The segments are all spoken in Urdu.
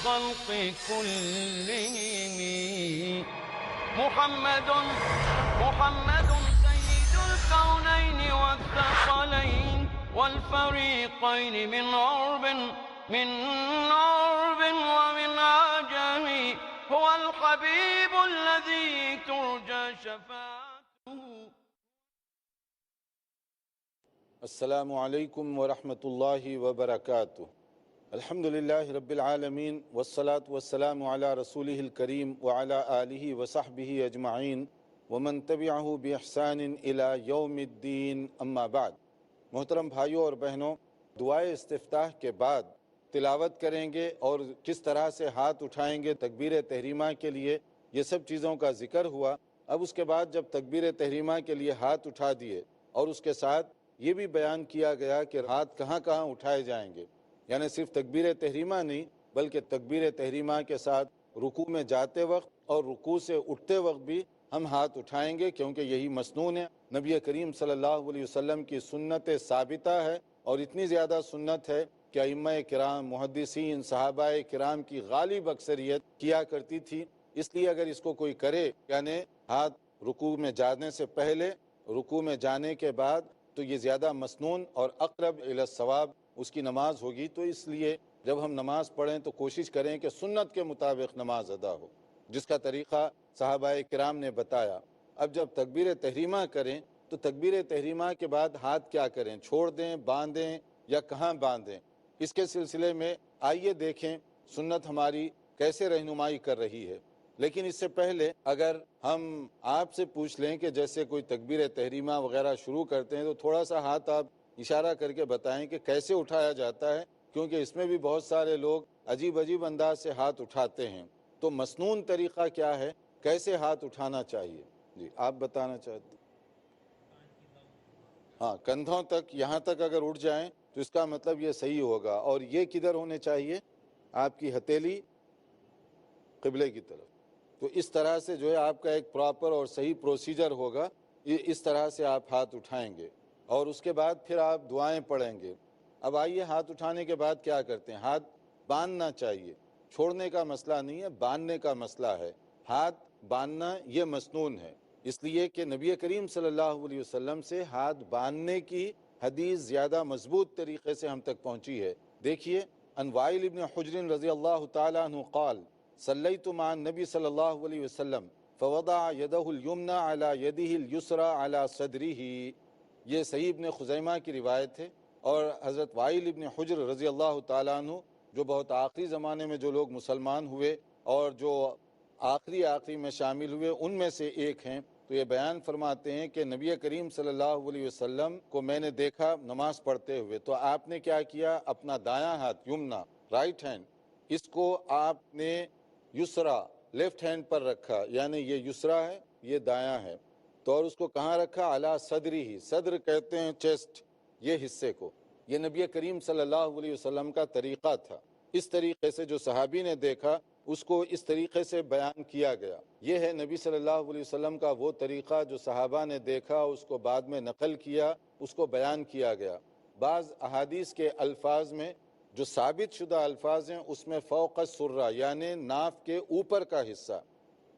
الخلق كلهم محمد سيد الكونين والثقلين والفريقين من عرب ومن عجم هو الحبيب الذي ترجى شفاعته. السلام علیکم ورحمۃ اللہ وبرکاتہ. الحمدللہ رب العالمین والصلاة والسلام علی رسولہ الکریم وعلی آلہ وصحبہ اجمعین ومن تبعہ باحسان الی یوم الدین، اما بعد. محترم بھائیوں اور بہنوں، دعائے استفتاح کے بعد تلاوت کریں گے اور کس طرح سے ہاتھ اٹھائیں گے تکبیر تحریمہ کے لیے، یہ سب چیزوں کا ذکر ہوا. اب اس کے بعد جب تکبیر تحریمہ کے لیے ہاتھ اٹھا دیے اور اس کے ساتھ یہ بھی بیان کیا گیا کہ ہاتھ کہاں کہاں اٹھائے جائیں گے، یعنی صرف تکبیر تحریمہ نہیں بلکہ تکبیر تحریمہ کے ساتھ رکوع میں جاتے وقت اور رکوع سے اٹھتے وقت بھی ہم ہاتھ اٹھائیں گے، کیونکہ یہی مسنون ہے. نبی کریم صلی اللہ علیہ وسلم کی سنت ثابتہ ہے، اور اتنی زیادہ سنت ہے کہ ائمہ کرام، محدثین، صحابہ کرام کی غالب اکثریت کیا کرتی تھی. اس لیے اگر اس کو کوئی کرے، یعنی ہاتھ رکوع میں جانے سے پہلے، رکوع میں جانے کے بعد، تو یہ زیادہ مسنون اور اقرب الی الصواب اس کی نماز ہوگی. تو اس لیے جب ہم نماز پڑھیں تو کوشش کریں کہ سنت کے مطابق نماز ادا ہو، جس کا طریقہ صحابہ کرام نے بتایا. اب جب تکبیر تحریمہ کریں تو تکبیر تحریمہ کے بعد ہاتھ کیا کریں، چھوڑ دیں، باندھیں یا کہاں باندھیں؟ اس کے سلسلے میں آئیے دیکھیں سنت ہماری کیسے رہنمائی کر رہی ہے. لیکن اس سے پہلے اگر ہم آپ سے پوچھ لیں کہ جیسے کوئی تکبیر تحریمہ وغیرہ شروع کرتے ہیں تو تھوڑا سا ہاتھ آپ اشارہ کر کے بتائیں کہ کیسے اٹھایا جاتا ہے، کیونکہ اس میں بھی بہت سارے لوگ عجیب انداز سے ہاتھ اٹھاتے ہیں. تو مسنون طریقہ کیا ہے، کیسے ہاتھ اٹھانا چاہیے؟ جی آپ بتانا چاہتے ہیں. ہاں، کندھوں تک، یہاں تک اگر اٹھ جائیں تو اس کا مطلب یہ صحیح ہوگا. اور یہ کدھر ہونے چاہیے؟ آپ کی ہتھیلی قبلے کی طرف. تو اس طرح سے جو ہے آپ کا ایک پراپر اور صحیح پروسیجر ہوگا. اس طرح سے آپ ہاتھ اٹھائیں گے اور اس کے بعد پھر آپ دعائیں پڑھیں گے. اب آئیے ہاتھ اٹھانے کے بعد کیا کرتے ہیں. ہاتھ باندھنا چاہیے، چھوڑنے کا مسئلہ نہیں ہے، باندھنے کا مسئلہ ہے. ہاتھ باندھنا یہ مسنون ہے، اس لیے کہ نبی کریم صلی اللہ علیہ وسلم سے ہاتھ باندھنے کی حدیث زیادہ مضبوط طریقے سے ہم تک پہنچی ہے. دیکھیے، عن وائل ابن حجر رضی اللہ تعالیٰ عنہ قال صلیت مع النبی صلی اللہ علیہ وسلم فوضع یدہ الیمنى علی یدہ الیسری علی صدرہ. یہ صحیح ابن خزیمہ کی روایت ہے. اور حضرت وائل ابن حجر رضی اللہ تعالیٰ عنہ، جو بہت آخری زمانے میں جو لوگ مسلمان ہوئے اور جو آخری میں شامل ہوئے، ان میں سے ایک ہیں. تو یہ بیان فرماتے ہیں کہ نبی کریم صلی اللہ علیہ وسلم کو میں نے دیکھا نماز پڑھتے ہوئے، تو آپ نے کیا کیا، اپنا دایاں ہاتھ، یمنا، رائٹ ہینڈ، اس کو آپ نے یسرا، لیفٹ ہینڈ پر رکھا، یعنی یہ یسرا ہے، یہ دایاں ہے. تو اور اس کو کہاں رکھا؟ علی صدری ہی. صدر کہتے ہیں چیسٹ، یہ حصے کو. یہ نبی کریم صلی اللہ علیہ وسلم کا طریقہ تھا. اس طریقے سے جو صحابی نے دیکھا اس کو اس طریقے سے بیان کیا گیا. یہ ہے نبی صلی اللہ علیہ وسلم کا وہ طریقہ جو صحابہ نے دیکھا، اس کو بعد میں نقل کیا، اس کو بیان کیا گیا. بعض احادیث کے الفاظ میں جو ثابت شدہ الفاظ ہیں اس میں فوق السرہ، یعنی ناف کے اوپر کا حصہ،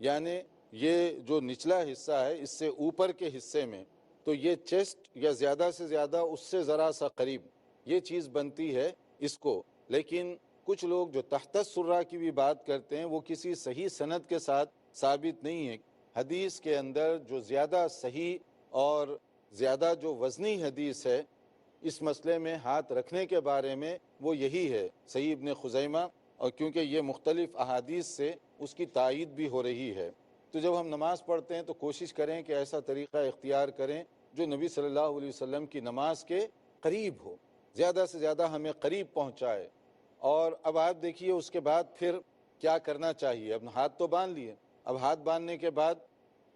یعنی یہ جو نچلا حصہ ہے اس سے اوپر کے حصے میں، تو یہ چیسٹ یا زیادہ سے زیادہ اس سے ذرا سا قریب یہ چیز بنتی ہے اس کو. لیکن کچھ لوگ جو تحت السرہ کی بھی بات کرتے ہیں وہ کسی صحیح سند کے ساتھ ثابت نہیں ہے. حدیث کے اندر جو زیادہ صحیح اور زیادہ جو وزنی حدیث ہے اس مسئلے میں ہاتھ رکھنے کے بارے میں وہ یہی ہے، صحیح ابن خزیمہ. اور کیونکہ یہ مختلف احادیث سے اس کی تائید بھی ہو رہی ہے، تو جب ہم نماز پڑھتے ہیں تو کوشش کریں کہ ایسا طریقہ اختیار کریں جو نبی صلی اللہ علیہ وسلم کی نماز کے قریب ہو، زیادہ سے زیادہ ہمیں قریب پہنچائے. اور اب آپ دیکھیے اس کے بعد پھر کیا کرنا چاہیے. اب ہاتھ تو باندھ لیے، اب ہاتھ باندھنے کے بعد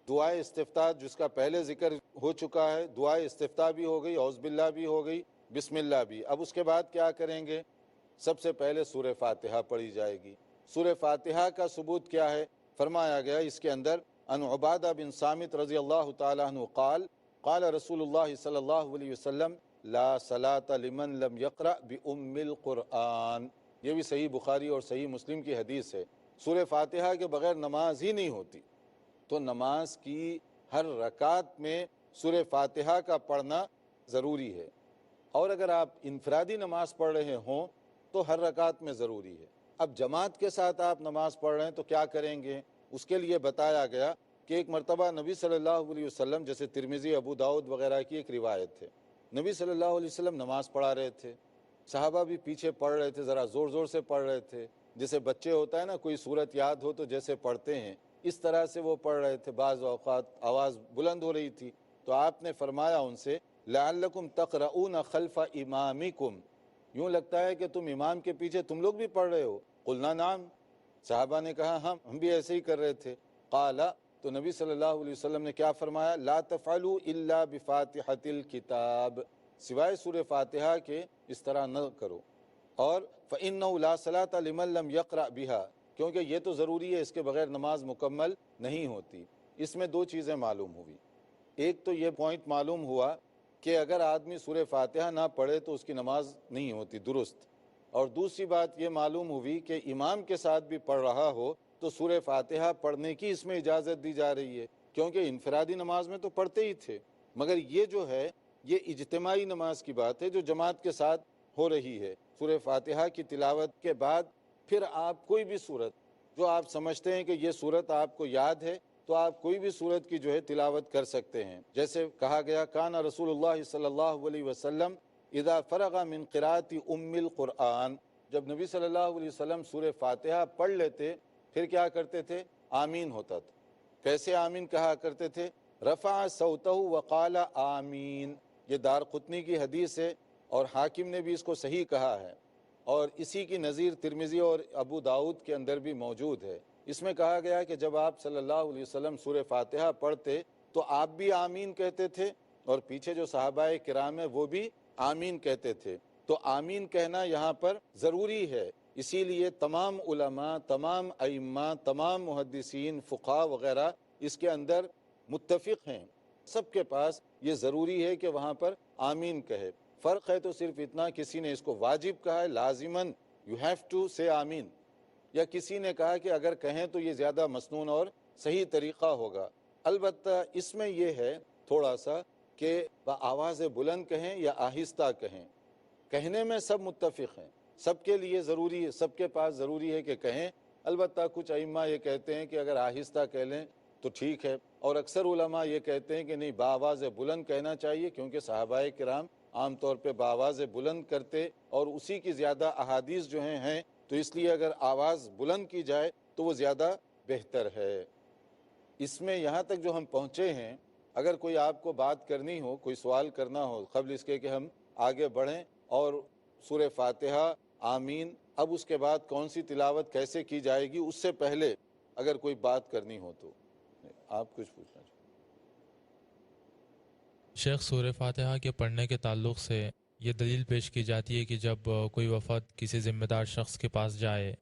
دعائے استفتاح جس کا پہلے ذکر ہو چکا ہے، دعائے استفتاح بھی ہو گئی، اعوذ باللہ بھی ہو گئی، بسم اللہ بھی. اب اس کے بعد کیا کریں گے؟ سب سے پہلے سورہ فاتحہ پڑھی جائے گی. سورہ فاتحہ کا ثبوت کیا ہے؟ فرمایا گیا اس کے اندر ان عبادہ بن صامت رضی اللہ تعالیٰ عنہ قال قال رسول اللہ صلی اللہ علیہ وسلم لا صلاۃ لمن لم یقرأ بأم القرآن. یہ بھی صحیح بخاری اور صحیح مسلم کی حدیث ہے، سورہ فاتحہ کے بغیر نماز ہی نہیں ہوتی۔ تو نماز کی ہر رکعت میں سورہ فاتحہ کا پڑھنا ضروری ہے، اور اگر آپ انفرادی نماز پڑھ رہے ہوں تو ہر رکعت میں ضروری ہے۔ اب جماعت کے ساتھ آپ نماز پڑھ رہے ہیں تو کیا کریں گے؟ اس کے لیے بتایا گیا کہ ایک مرتبہ نبی صلی اللہ علیہ وسلم، جیسے ترمذی، ابو داؤد وغیرہ کی ایک روایت ہے، نبی صلی اللہ علیہ وسلم نماز پڑھا رہے تھے، صحابہ بھی پیچھے پڑھ رہے تھے، ذرا زور زور سے پڑھ رہے تھے، جیسے بچے ہوتا ہے نا، کوئی صورت یاد ہو تو جیسے پڑھتے ہیں اس طرح سے وہ پڑھ رہے تھے، بعض اوقات آواز بلند ہو رہی تھی، تو آپ نے فرمایا ان سے لعلکم تقرؤون خلف امامکم، یوں لگتا ہے کہ تم امام کے پیچھے تم لوگ بھی پڑھ رہے ہو؟ قلنا نعم، صحابہ نے کہا ہم بھی ایسے ہی کر رہے تھے۔ قال، تو نبی صلی اللہ علیہ وسلم نے کیا فرمایا؟ لا تفعلوا الا بفاتحۃ الکتاب، سوائے سورہ فاتحہ کے اس طرح نہ کرو، اور فإنہ لا صلاۃ لمن لم یقرأ بها، کیونکہ یہ تو ضروری ہے، اس کے بغیر نماز مکمل نہیں ہوتی۔ اس میں دو چیزیں معلوم ہوئی، ایک تو یہ پوائنٹ معلوم ہوا کہ اگر آدمی سورہ فاتحہ نہ پڑھے تو اس کی نماز نہیں ہوتی درست، اور دوسری بات یہ معلوم ہوئی کہ امام کے ساتھ بھی پڑھ رہا ہو تو سورہ فاتحہ پڑھنے کی اس میں اجازت دی جا رہی ہے، کیونکہ انفرادی نماز میں تو پڑھتے ہی تھے، مگر یہ جو ہے یہ اجتماعی نماز کی بات ہے جو جماعت کے ساتھ ہو رہی ہے۔ سورہ فاتحہ کی تلاوت کے بعد پھر آپ کوئی بھی سورت جو آپ سمجھتے ہیں کہ یہ سورت آپ کو یاد ہے تو آپ کوئی بھی سورت کی جو ہے تلاوت کر سکتے ہیں، جیسے کہا گیا کان رسول اللہ صلی اللہ علیہ وسلم اذا فرغ من قراءۃ ام القرآن، جب نبی صلی اللہ علیہ وسلم سورہ فاتحہ پڑھ لیتے پھر کیا کرتے تھے؟ آمین ہوتا تھا۔ کیسے آمین کہا کرتے تھے؟ رفع صوتہ وقال آمین، یہ دارقطنی کی حدیث ہے اور حاکم نے بھی اس کو صحیح کہا ہے، اور اسی کی نظیر ترمذی اور ابو داؤد کے اندر بھی موجود ہے۔ اس میں کہا گیا کہ جب آپ صلی اللہ علیہ وسلم سورہ فاتحہ پڑھتے تو آپ بھی آمین کہتے تھے اور پیچھے جو صحابہ کرام ہیں وہ بھی آمین کہتے تھے۔ تو آمین کہنا یہاں پر ضروری ہے، اسی لیے تمام علماء، تمام ائمہ، تمام محدثین، فقہاء وغیرہ اس کے اندر متفق ہیں، سب کے پاس یہ ضروری ہے کہ وہاں پر آمین کہے۔ فرق ہے تو صرف اتنا، کسی نے اس کو واجب کہا ہے لازماً یو ہیو ٹو سے آمین، یا کسی نے کہا کہ اگر کہیں تو یہ زیادہ مسنون اور صحیح طریقہ ہوگا۔ البتہ اس میں یہ ہے تھوڑا سا کہ آواز بلند کہیں یا آہستہ کہیں، کہنے میں سب متفق ہیں، سب کے لیے ضروری ہے، سب کے پاس ضروری ہے کہ کہیں۔ البتہ کچھ ائمہ یہ کہتے ہیں کہ اگر آہستہ کہہ لیں تو ٹھیک ہے، اور اکثر علماء یہ کہتے ہیں کہ نہیں، بآواز بلند کہنا چاہیے، کیونکہ صحابہ کرام عام طور پہ بآواز بلند کرتے اور اسی کی زیادہ احادیث جو ہیں تو اس لیے اگر آواز بلند کی جائے تو وہ زیادہ بہتر ہے۔ اس میں یہاں تک جو ہم پہنچے ہیں، اگر کوئی آپ کو بات کرنی ہو، کوئی سوال کرنا ہو قبل اس کے کہ ہم آگے بڑھیں اور سورہ فاتحہ آمین، اب اس کے بعد کون سی تلاوت کیسے کی جائے گی، اس سے پہلے اگر کوئی بات کرنی ہو تو آپ کچھ پوچھنا چاہتے ہیں؟ شیخ، سورہ فاتحہ کے پڑھنے کے تعلق سے یہ دلیل پیش کی جاتی ہے کہ جب کوئی وفد کسی ذمہ دار شخص کے پاس جائے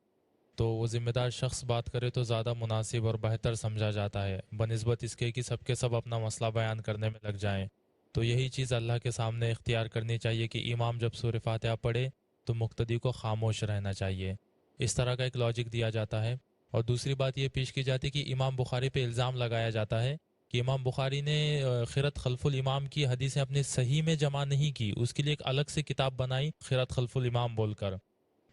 تو وہ ذمہ دار شخص بات کرے تو زیادہ مناسب اور بہتر سمجھا جاتا ہے، بنسبت اس کے کہ سب کے سب اپنا مسئلہ بیان کرنے میں لگ جائیں۔ تو یہی چیز اللہ کے سامنے اختیار کرنی چاہیے کہ امام جب سورہ فاتحہ پڑھے تو مقتدی کو خاموش رہنا چاہیے، اس طرح کا ایک لاجک دیا جاتا ہے۔ اور دوسری بات یہ پیش کی جاتی ہے کہ امام بخاری پہ الزام لگایا جاتا ہے کہ امام بخاری نے خرت خلف الامام کی حدیثیں اپنے صحیح میں جمع نہیں کی، اس کے لیے ایک الگ سے کتاب بنائی خرت خلف الامام بول کر۔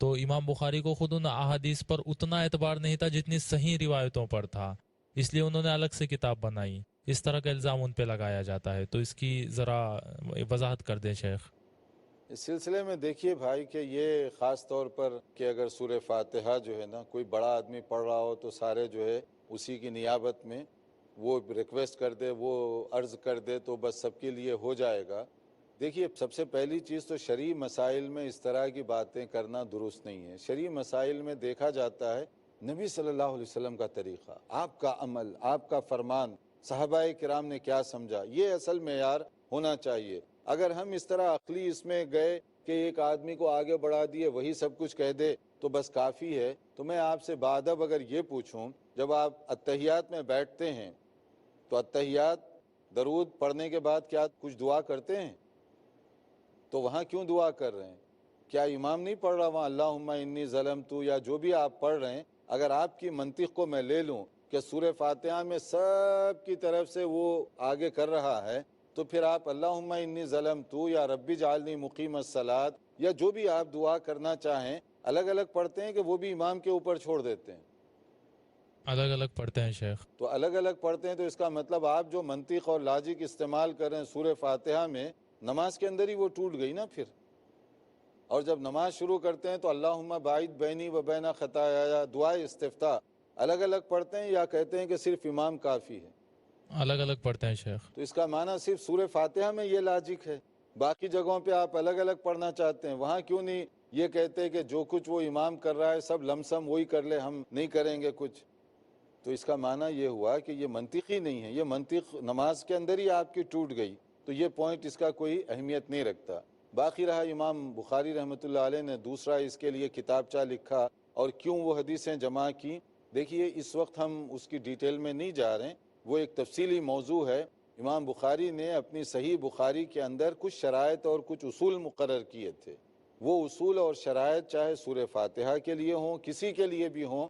تو امام بخاری کو خود ان احادیث پر اتنا اعتبار نہیں تھا جتنی صحیح روایتوں پر تھا، اس لیے انہوں نے الگ سے کتاب بنائی، اس طرح کا الزام ان پہ لگایا جاتا ہے۔ تو اس کی ذرا وضاحت کر دیں شیخ۔ اس سلسلے میں دیکھیے بھائی کہ یہ خاص طور پر کہ اگر سورہ فاتحہ جو ہے نا کوئی بڑا آدمی پڑھ رہا ہو تو سارے جو ہے اسی کی نیابت میں وہ ریکویسٹ کر دے، وہ عرض کر دے تو بس سب کے لیے ہو جائے گا۔ دیکھیے سب سے پہلی چیز تو شرعی مسائل میں اس طرح کی باتیں کرنا درست نہیں ہے۔ شرعی مسائل میں دیکھا جاتا ہے نبی صلی اللہ علیہ وسلم کا طریقہ، آپ کا عمل، آپ کا فرمان، صحابہ کرام نے کیا سمجھا، یہ اصل معیار ہونا چاہیے۔ اگر ہم اس طرح عقلی اس میں گئے کہ ایک آدمی کو آگے بڑھا دیے وہی سب کچھ کہہ دے تو بس کافی ہے، تو میں آپ سے بادب اگر یہ پوچھوں، جب آپ اتحیات میں بیٹھتے ہیں تو اتحیات درود پڑھنے کے بعد کیا کچھ دعا کرتے ہیں؟ تو وہاں کیوں دعا کر رہے ہیں؟ کیا امام نہیں پڑھ رہا وہاں اللہم انی ظلمت یا جو بھی آپ پڑھ رہے ہیں؟ اگر آپ کی منطق کو میں لے لوں کہ سورہ فاتحہ میں سب کی طرف سے وہ آگے کر رہا ہے، تو پھر آپ اللہم انی ظلمت یا ربی جعلنی مقیم الصلاۃ یا جو بھی آپ دعا کرنا چاہیں الگ الگ پڑھتے ہیں کہ وہ بھی امام کے اوپر چھوڑ دیتے ہیں؟ الگ الگ پڑھتے ہیں شیخ۔ تو الگ الگ پڑھتے ہیں، تو اس کا مطلب آپ جو منطق اور لاجک استعمال کر رہے ہیں سورہ فاتحہ میں، نماز کے اندر ہی وہ ٹوٹ گئی نا پھر۔ اور جب نماز شروع کرتے ہیں تو اللہم باعد بینی و بین خطایا دعائے استفتاح الگ الگ پڑھتے ہیں یا کہتے ہیں کہ صرف امام کافی ہے؟ الگ الگ پڑھتے ہیں شیخ۔ تو اس کا معنی صرف سورہ فاتحہ میں یہ لاجک ہے، باقی جگہوں پہ آپ الگ الگ پڑھنا چاہتے ہیں، وہاں کیوں نہیں یہ کہتے کہ جو کچھ وہ امام کر رہا ہے سب لمسم وہی کر لے، ہم نہیں کریں گے کچھ؟ تو اس کا معنی یہ ہوا کہ یہ منطقی نہیں ہے، یہ منطق نماز کے اندر ہی آپ کی ٹوٹ گئی، تو یہ پوائنٹ اس کا کوئی اہمیت نہیں رکھتا۔ باقی رہا امام بخاری رحمۃ اللہ علیہ نے دوسرا اس کے لیے کتابچہ لکھا اور کیوں وہ حدیثیں جمع کی، دیکھیے اس وقت ہم اس کی ڈیٹیل میں نہیں جا رہے ہیں، وہ ایک تفصیلی موضوع ہے۔ امام بخاری نے اپنی صحیح بخاری کے اندر کچھ شرائط اور کچھ اصول مقرر کیے تھے، وہ اصول اور شرائط چاہے سورہ فاتحہ کے لیے ہوں کسی کے لیے بھی ہوں،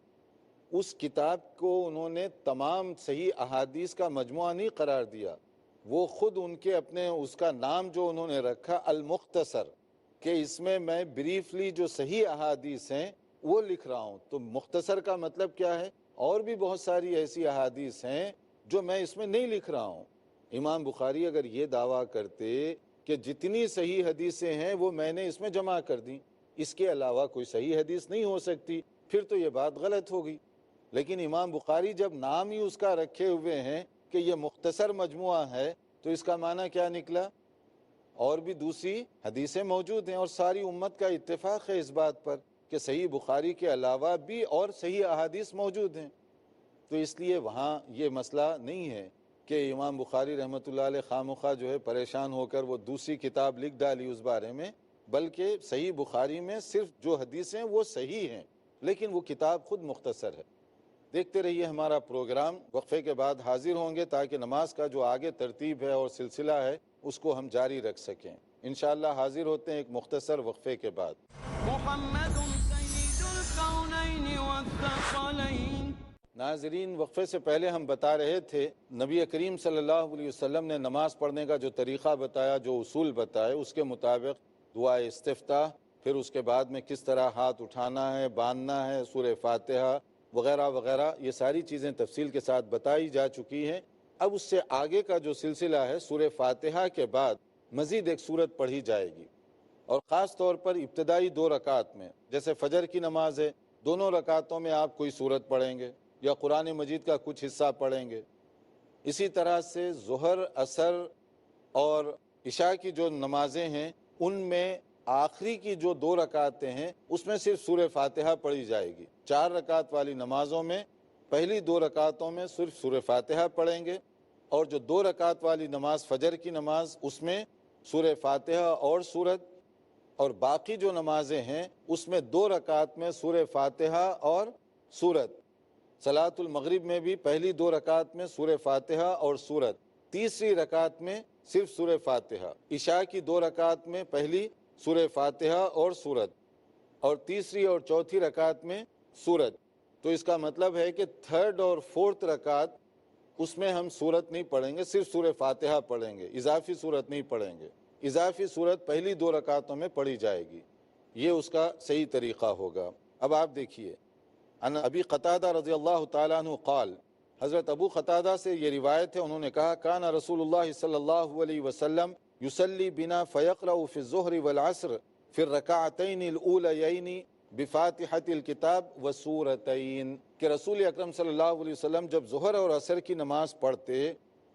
اس کتاب کو انہوں نے تمام صحیح احادیث کا مجموعہ نہیں قرار دیا، وہ خود ان کے اپنے اس کا نام جو انہوں نے رکھا المختصر، کہ اس میں میں بریفلی جو صحیح احادیث ہیں وہ لکھ رہا ہوں۔ تو مختصر کا مطلب کیا ہے؟ اور بھی بہت ساری ایسی احادیث ہیں جو میں اس میں نہیں لکھ رہا ہوں۔ امام بخاری اگر یہ دعویٰ کرتے کہ جتنی صحیح حدیثیں ہیں وہ میں نے اس میں جمع کر دیں، اس کے علاوہ کوئی صحیح حدیث نہیں ہو سکتی، پھر تو یہ بات غلط ہوگی۔ لیکن امام بخاری جب نام ہی اس کا رکھے ہوئے ہیں کہ یہ مختصر مجموعہ ہے، تو اس کا معنی کیا نکلا؟ اور بھی دوسری حدیثیں موجود ہیں اور ساری امت کا اتفاق ہے اس بات پر کہ صحیح بخاری کے علاوہ بھی اور صحیح احادیث موجود ہیں۔ تو اس لیے وہاں یہ مسئلہ نہیں ہے کہ امام بخاری رحمۃ اللہ علیہ خواہ جو ہے پریشان ہو کر وہ دوسری کتاب لکھ ڈالی اس بارے میں، بلکہ صحیح بخاری میں صرف جو حدیثیں وہ صحیح ہیں لیکن وہ کتاب خود مختصر ہے۔ دیکھتے رہیے ہمارا پروگرام، وقفے کے بعد حاضر ہوں گے تاکہ نماز کا جو آگے ترتیب ہے اور سلسلہ ہے اس کو ہم جاری رکھ سکیں۔ انشاءاللہ حاضر ہوتے ہیں ایک مختصر وقفے کے بعد۔ محمد سید الکونین والثقلین۔ ناظرین، وقفے سے پہلے ہم بتا رہے تھے نبی کریم صلی اللہ علیہ وسلم نے نماز پڑھنے کا جو طریقہ بتایا، جو اصول بتائے، اس کے مطابق دعائے استفتاح، پھر اس کے بعد میں کس طرح ہاتھ اٹھانا ہے، باندھنا ہے، سورہ فاتحہ وغیرہ وغیرہ، یہ ساری چیزیں تفصیل کے ساتھ بتائی جا چکی ہیں۔ اب اس سے آگے کا جو سلسلہ ہے، سورہ فاتحہ کے بعد مزید ایک سورت پڑھی جائے گی، اور خاص طور پر ابتدائی 2 رکعت میں، جیسے فجر کی نماز ہے، دونوں رکعتوں میں آپ کوئی سورت پڑھیں گے یا قرآن مجید کا کچھ حصہ پڑھیں گے۔ اسی طرح سے ظہر، عصر اور عشاء کی جو نمازیں ہیں ان میں آخری کی جو 2 رکعتیں ہیں اس میں صرف سورہ فاتحہ پڑھی جائے گی۔ 4 رکعت والی نمازوں میں پہلی 2 رکعتوں میں صرف سورہ فاتحہ پڑھیں گے، اور جو 2 رکعت والی نماز فجر کی نماز اس میں سورہ فاتحہ اور سورت، اور باقی جو نمازیں ہیں اس میں 2 رکعت میں سورہ فاتحہ اور سورت۔ صلاۃ المغرب میں بھی پہلی 2 رکعت میں سورہ فاتحہ اور سورت، تیسری رکعت میں صرف سورہ فاتحہ۔ عشاء کی 2 رکعت میں پہلی سورہ فاتحہ اور سورت، اور تیسری اور چوتھی رکعت میں سورت۔ تو اس کا مطلب ہے کہ 3rd اور 4th رکعت اس میں ہم سورت نہیں پڑھیں گے، صرف سورہ فاتحہ پڑھیں گے، اضافی سورت نہیں پڑھیں گے۔ اضافی سورت پہلی 2 رکعتوں میں پڑھی جائے گی، یہ اس کا صحیح طریقہ ہوگا۔ اب آپ دیکھیے، ان ابی قتادہ رضی اللہ تعالیٰ عنہ قال، حضرت ابو قتادہ سے یہ روایت ہے، انہوں نے کہا کان رسول اللہ صلی اللہ علیہ وسلم یصلی بنا فیقرأ فی الظہر والعصر فی الرکعتین الاولیین بفاتحۃ الکتاب وسورتین، کہ رسول اکرم صلی اللہ علیہ وسلم جب ظہر اور عصر کی نماز پڑھتے،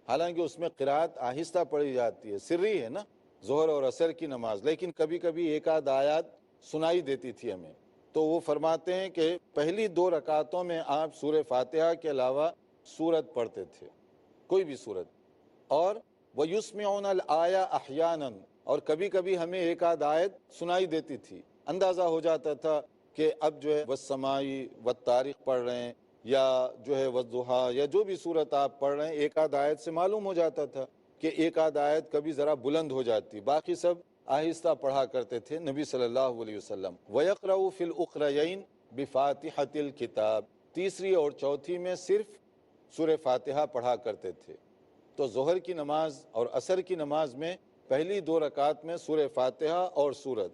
حالانکہ اس میں قرأت آہستہ پڑھی جاتی ہے، سری ہے نا ظہر اور عصر کی نماز، لیکن کبھی کبھی ایک آدھ آیات سنائی دیتی تھی ہمیں، تو وہ فرماتے ہیں کہ پہلی 2 رکعتوں میں آپ سورہ فاتحہ کے علاوہ سورت پڑھتے تھے، کوئی بھی سورت، اور وَيُسْمِعُونَ الْآيَةَ أَحْيَانًا، اور کبھی کبھی ہمیں ایک آدھ آیت سنائی دیتی تھی، اندازہ ہو جاتا تھا کہ اب جو ہے وَالسَّمَاءِ وَالطَّارِقِ پڑھ رہے ہیں، یا جو ہے وَالضُّحَىٰ، یا جو بھی سورت آپ پڑھ رہے ہیں، ایک آدھ آیت سے معلوم ہو جاتا تھا کہ ایک آدھ آیت کبھی ذرا بلند ہو جاتی، باقی سب آہستہ پڑھا کرتے تھے نبی صلی اللہ علیہ وسلم. وَيَقْرَأُ فِي الْأُخْرَيَيْنِ بِفَاتِحَةِ الْكِتَابِ، تیسری اور چوتھی میں صرف سورہ فاتحہ پڑھا کرتے تھے. تو ظہر کی نماز اور عصر کی نماز میں پہلی 2 رکعت میں سورہ فاتحہ اور سورت،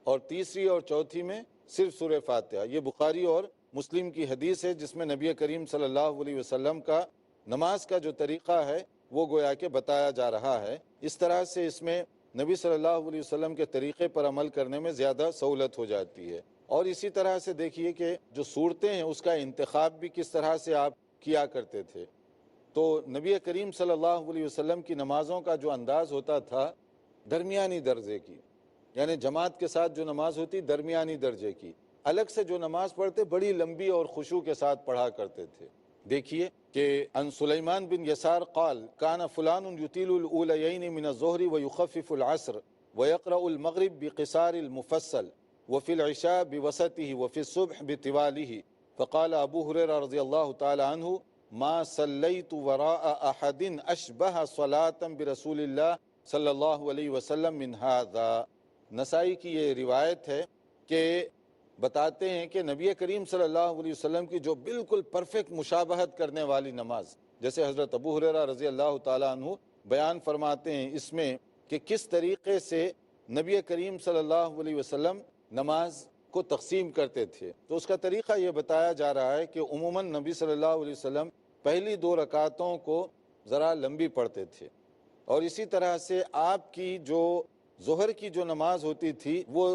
اور تیسری اور چوتھی میں صرف سورہ فاتحہ. یہ بخاری اور مسلم کی حدیث ہے جس میں نبی کریم صلی اللہ علیہ وسلم کا نماز کا جو طریقہ ہے وہ گویا کہ بتایا جا رہا ہے. اس طرح سے اس میں نبی صلی اللہ علیہ وسلم کے طریقے پر عمل کرنے میں زیادہ سہولت ہو جاتی ہے. اور اسی طرح سے دیکھیے کہ جو صورتیں ہیں اس کا انتخاب بھی کس طرح سے آپ کیا کرتے تھے. تو نبی کریم صلی اللہ علیہ وسلم کی نمازوں کا جو انداز ہوتا تھا درمیانی درجے کی، یعنی جماعت کے ساتھ جو نماز ہوتی درمیانی درجے کی. الگ سے جو نماز پڑھتے بڑی لمبی اور خشوع کے ساتھ پڑھا کرتے تھے. دیکھیے کہ ان سلیمان بن یسار قال کان فلان یطیل الاولیین من الظہر ویخفف العصر ویقرأ المغرب بقصار المفصل وفی العشاء بوسطه وفی الصبح بطواله. فقال ابو ہریرہ رضی اللہ تعالی عنہ ما صلیت وراء احد اشبہ صلاة برسول اللہ صلی اللہ علیہ وسلم من هذا. نسائی کی یہ روایت ہے کہ بتاتے ہیں کہ نبی کریم صلی اللہ علیہ وسلم کی جو بالکل پرفیکٹ مشابہت کرنے والی نماز، جیسے حضرت ابو ہریرہ رضی اللہ تعالیٰ عنہ بیان فرماتے ہیں اس میں کہ کس طریقے سے نبی کریم صلی اللہ علیہ وسلم نماز کو تقسیم کرتے تھے. تو اس کا طریقہ یہ بتایا جا رہا ہے کہ عموماً نبی صلی اللہ علیہ وسلم پہلی 2 رکعتوں کو ذرا لمبی پڑھتے تھے، اور اسی طرح سے آپ کی جو ظہر کی جو نماز ہوتی تھی وہ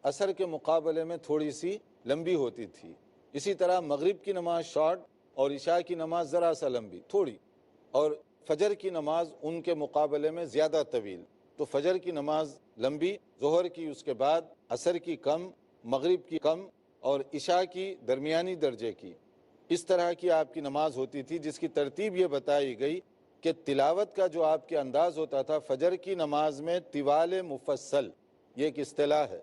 عصر کے مقابلے میں تھوڑی سی لمبی ہوتی تھی. اسی طرح مغرب کی نماز شارٹ اور عشاء کی نماز ذرا سا لمبی تھوڑی، اور فجر کی نماز ان کے مقابلے میں زیادہ طویل. تو فجر کی نماز لمبی، ظہر کی اس کے بعد، عصر کی کم، مغرب کی کم، اور عشاء کی درمیانی درجے کی. اس طرح کی آپ کی نماز ہوتی تھی، جس کی ترتیب یہ بتائی گئی کہ تلاوت کا جو آپ کے انداز ہوتا تھا فجر کی نماز میں طوال مفصل، یہ ایک اصطلاح ہے،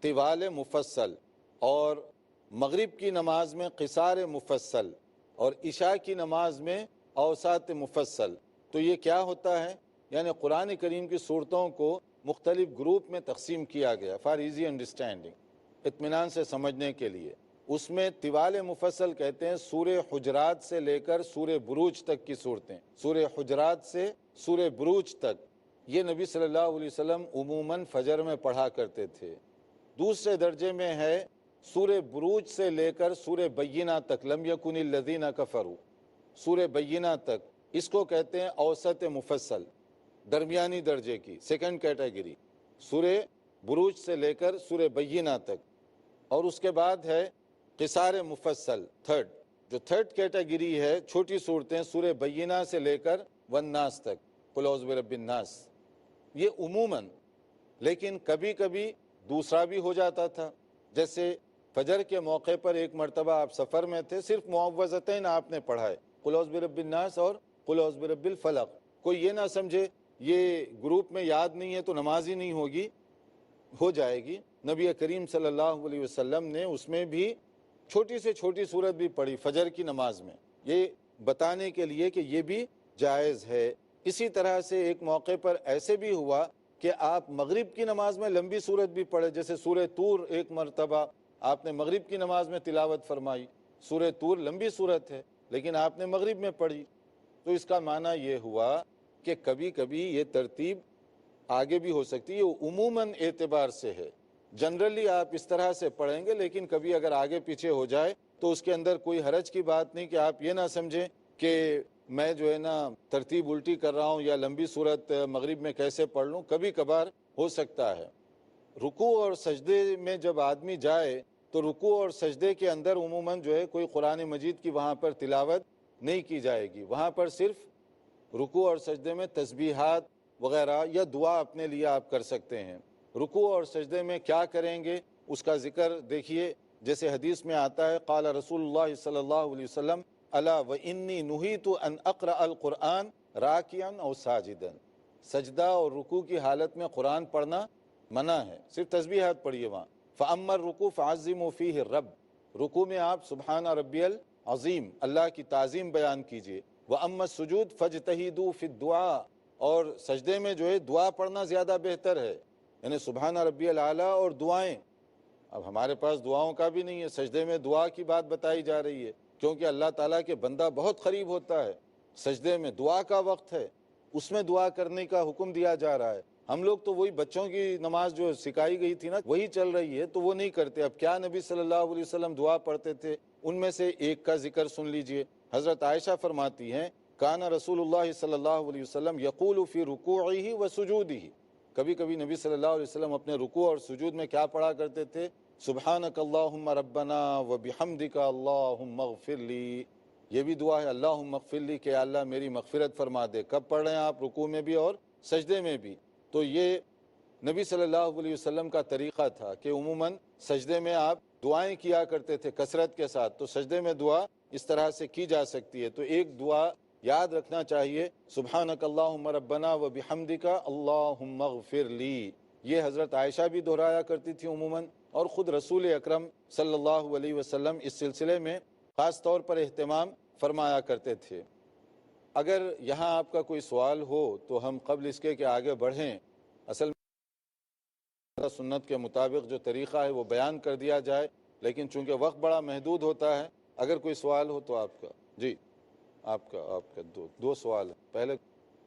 طوال مفصل، اور مغرب کی نماز میں قصار مفصل، اور عشاء کی نماز میں اوساط مفصل. تو یہ کیا ہوتا ہے؟ یعنی قرآن کریم کی صورتوں کو مختلف گروپ میں تقسیم کیا گیا فار ایزی انڈرسٹینڈنگ، اطمینان سے سمجھنے کے لیے. اس میں طوال مفصل کہتے ہیں سورہ حجرات سے لے کر سورہ بروج تک کی صورتیں. سورہ حجرات سے سورہ بروج تک یہ نبی صلی اللہ علیہ وسلم عموماً فجر میں پڑھا کرتے تھے. دوسرے درجے میں ہے سورہ بروج سے لے کر سورہ بینہ تک، لم یکن الذین کفروا، سورہ بینہ تک. اس کو کہتے ہیں اوسط مفصل، درمیانی درجے کی سیکنڈ کیٹیگری، سورہ بروج سے لے کر سورہ بینہ تک. اور اس کے بعد ہے قصار مفصل، تھرڈ. جو تھرڈ کیٹیگری ہے چھوٹی صورتیں سورہ بینہ سے لے کر والناس تک، قل اعوذ برب الناس. یہ عموماً، لیکن کبھی کبھی دوسرا بھی ہو جاتا تھا. جیسے فجر کے موقع پر ایک مرتبہ آپ سفر میں تھے، صرف معوذتین آپ نے پڑھائے، قل اعوذ برب الناس اور قل اعوذ برب الفلق. کوئی یہ نہ سمجھے یہ گروپ میں یاد نہیں ہے تو نماز ہی نہیں ہوگی، ہو جائے گی. نبی کریم صلی اللہ علیہ وسلم نے اس میں بھی چھوٹی سے چھوٹی صورت بھی پڑھی فجر کی نماز میں، یہ بتانے کے لیے کہ یہ بھی جائز ہے. اسی طرح سے ایک موقع پر ایسے بھی ہوا کہ آپ مغرب کی نماز میں لمبی صورت بھی پڑھے، جیسے سورہ طور. ایک مرتبہ آپ نے مغرب کی نماز میں تلاوت فرمائی، سورہ طور لمبی صورت ہے لیکن آپ نے مغرب میں پڑھی. تو اس کا معنی یہ ہوا کہ کبھی کبھی یہ ترتیب آگے بھی ہو سکتی ہے. عموماً اعتبار سے ہے، جنرلی آپ اس طرح سے پڑھیں گے، لیکن کبھی اگر آگے پیچھے ہو جائے تو اس کے اندر کوئی حرج کی بات نہیں کہ آپ یہ نہ سمجھیں کہ میں جو ہے نا ترتیب الٹی کر رہا ہوں یا لمبی صورت مغرب میں کیسے پڑھ لوں. کبھی کبھار ہو سکتا ہے. رکوع اور سجدے میں جب آدمی جائے تو رکوع اور سجدے کے اندر عموماً جو ہے کوئی قرآن مجید کی وہاں پر تلاوت نہیں کی جائے گی. وہاں پر صرف رکوع اور سجدے میں تسبیحات وغیرہ یا دعا اپنے لیے آپ کر سکتے ہیں. رکوع اور سجدے میں کیا کریں گے اس کا ذکر دیکھیے، جیسے حدیث میں آتا ہے قال رسول اللہ صلی اللہ علیہ وسلم الا وانی نہیت ان اقرأ القرآن راکعا او ساجدا. سجدہ اور رکوع کی حالت میں قرآن پڑھنا منع ہے، صرف تسبیحات پڑھیے وہاں. فاما الرکوع فعظموا فیہ الرب، رکوع میں آپ سبحان ربی العظیم اللہ کی تعظیم بیان کیجیے. واما السجود فاجتہدوا فی الدعاء، اور سجدے میں جو ہے دعا پڑھنا زیادہ بہتر ہے. یعنی سبحان ربی الاعلیٰ اور دعائیں. اب ہمارے پاس دعاؤں کا بھی نہیں ہے. سجدے میں دعا کی بات بتائی جا رہی ہے کیونکہ اللہ تعالیٰ کے بندہ بہت قریب ہوتا ہے. سجدے میں دعا کا وقت ہے, اس میں دعا کرنے کا حکم دیا جا رہا ہے. ہم لوگ تو وہی بچوں کی نماز جو سکھائی گئی تھی نا وہی چل رہی ہے تو وہ نہیں کرتے. اب کیا نبی صلی اللہ علیہ وسلم دعا پڑھتے تھے, ان میں سے ایک کا ذکر سن لیجئے. حضرت عائشہ فرماتی ہیں کان رسول اللہ صلی اللہ علیہ وسلم یقول فی رکوعہ و سجودہ, کبھی کبھی نبی صلی اللہ علیہ وسلم اپنے رکوع اور سجود میں کیا پڑھا کرتے تھے؟ سبحانک اللہم ربنا و بحمدک اللہم اغفر لی. یہ بھی دعا ہے اللہم اغفر لی کہ اللہ میری مغفرت فرما دے. کب پڑھ رہے ہیں آپ؟ رکوع میں بھی اور سجدے میں بھی. تو یہ نبی صلی اللہ علیہ وسلم کا طریقہ تھا کہ عموماً سجدے میں آپ دعائیں کیا کرتے تھے کثرت کے ساتھ. تو سجدے میں دعا اس طرح سے کی جا سکتی ہے. تو ایک دعا یاد رکھنا چاہیے سبحانک اللہم ربنا و بحمدک اللہم اغفر لی. یہ حضرت عائشہ بھی دہرایا کرتی تھی عموماً, اور خود رسول اکرم صلی اللہ علیہ وسلم اس سلسلے میں خاص طور پر اہتمام فرمایا کرتے تھے. اگر یہاں آپ کا کوئی سوال ہو تو ہم قبل اس کے کہ آگے بڑھیں, اصل میں سنت کے مطابق جو طریقہ ہے وہ بیان کر دیا جائے, لیکن چونکہ وقت بڑا محدود ہوتا ہے, اگر کوئی سوال ہو تو آپ کا. جی آپ کا دو سوال ہیں. پہلے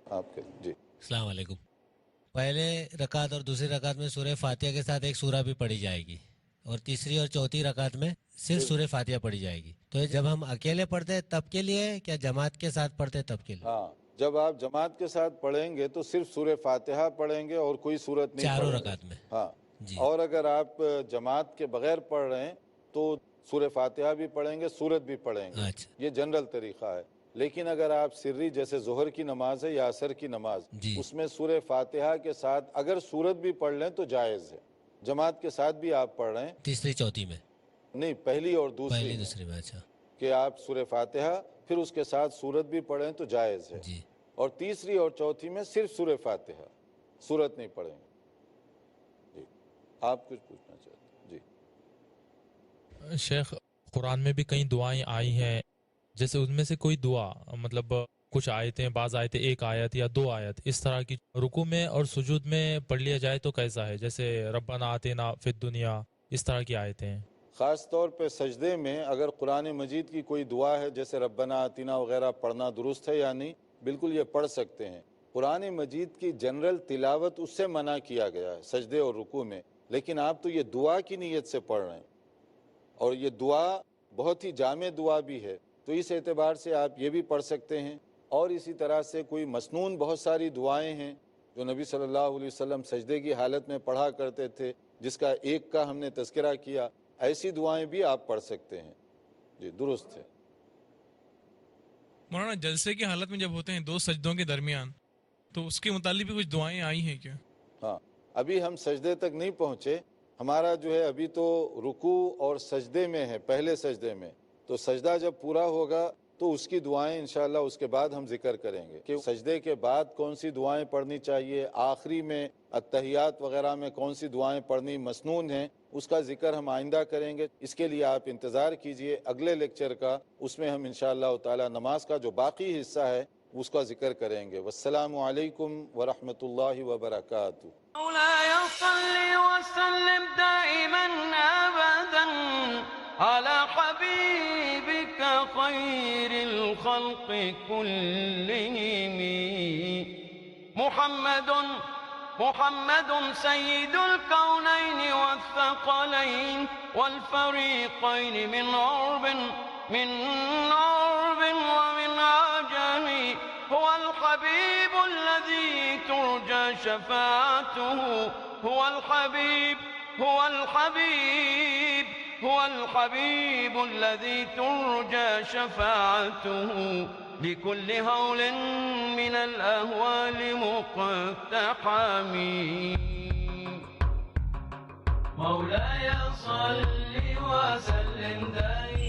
آپ کے. جی السلام علیکم. پہلے رکعت اور دوسری رکعت میں سورہ فاتحہ کے ساتھ ایک سورہ بھی پڑھی جائے گی, اور تیسری اور چوتھی رکعت میں صرف سورہ فاتحہ پڑھی جائے گی. تو جب ہم اکیلے پڑھتے ہیں تب کے لیے, کیا جماعت کے ساتھ پڑھتے ہیں تب کے لیے؟ ہاں, جب آپ جماعت کے ساتھ پڑھیں گے تو صرف سورہ فاتحہ پڑھیں گے اور کوئی سورت نہیں چاروں پڑھیں گے. رکعت میں. ہاں جی. اور اگر آپ جماعت کے بغیر پڑھ رہے ہیں تو سورہ فاتحہ بھی پڑھیں گے, سورت بھی پڑھیں گے. اچھا. یہ جنرل طریقہ ہے. لیکن اگر آپ سری جیسے ظہر کی نماز ہے یا عصر کی نماز, جی. اس میں سورہ فاتحہ کے ساتھ اگر سورت بھی پڑھ لیں تو جائز ہے. جماعت کے ساتھ بھی آپ پڑھ رہے ہیں, تیسری چوتھی میں نہیں پہلی اور پہلی دوسری دوسری میں. اچھا. کہ آپ سورہ فاتحہ پھر اس کے ساتھ سورت بھی پڑھیں تو جائز ہے. جی. اور تیسری اور چوتھی میں صرف سورہ فاتحہ, سورت نہیں پڑھیں گے. جی آپ کچھ پوچھنا چاہتے ہیں؟ جی شیخ, قرآن میں بھی کئی دعائیں آئی ہیں, جیسے ان میں سے کوئی دعا مطلب کچھ آیتیں, بعض آیتیں ایک آیت یا دو آیت اس طرح کی رکوع میں اور سجود میں پڑھ لیا جائے تو کیسا ہے؟ جیسے ربنا آتنا فی الدنیا, اس طرح کی آیتیں ہیں. خاص طور پہ سجدے میں اگر قرآن مجید کی کوئی دعا ہے جیسے ربنا آتنا وغیرہ پڑھنا درست ہے یا نہیں؟ بالکل یہ پڑھ سکتے ہیں. قرآن مجید کی جنرل تلاوت اس سے منع کیا گیا ہے سجدے اور رکوع میں, لیکن آپ تو یہ دعا کی نیت سے پڑھ رہے ہیں, اور یہ دعا بہت ہی جامع دعا بھی ہے, تو اس اعتبار سے آپ یہ بھی پڑھ سکتے ہیں. اور اسی طرح سے کوئی مسنون بہت ساری دعائیں ہیں جو نبی صلی اللہ علیہ وسلم سجدے کی حالت میں پڑھا کرتے تھے, جس کا ایک کا ہم نے تذکرہ کیا. ایسی دعائیں بھی آپ پڑھ سکتے ہیں. جی درست ہے. مولانا جلسے کی حالت میں جب ہوتے ہیں دو سجدوں کے درمیان, تو اس کے متعلق بھی کچھ دعائیں آئی ہیں کیا؟ ہاں, ابھی ہم سجدے تک نہیں پہنچے. ہمارا جو ہے ابھی تو رکوع اور سجدے میں ہے, پہلے سجدے میں. تو سجدہ جب پورا ہوگا تو اس کی دعائیں انشاءاللہ اس کے بعد ہم ذکر کریں گے کہ سجدے کے بعد کون سی دعائیں پڑھنی چاہیے, آخری میں التحیات وغیرہ میں کون سی دعائیں پڑھنی مسنون ہیں, اس کا ذکر ہم آئندہ کریں گے. اس کے لیے آپ انتظار کیجئے اگلے لیکچر کا, اس میں ہم انشاءاللہ تعالی نماز کا جو باقی حصہ ہے اس کا ذکر کریں گے. والسلام علیکم ورحمۃ اللہ وبرکاتہ. مولاي صل وسلم دائما أبدا على حبيبك خير الخلق كلهم محمد سيد الكونين والثقلين والفريقين من عرب ومن عجم. هو الحبيب الذي ترجى شفاعته, هو الحبيب الذي ترجى شفاعته بكل هول من الأهوال مقتحم. مولاي صل وسلم دائما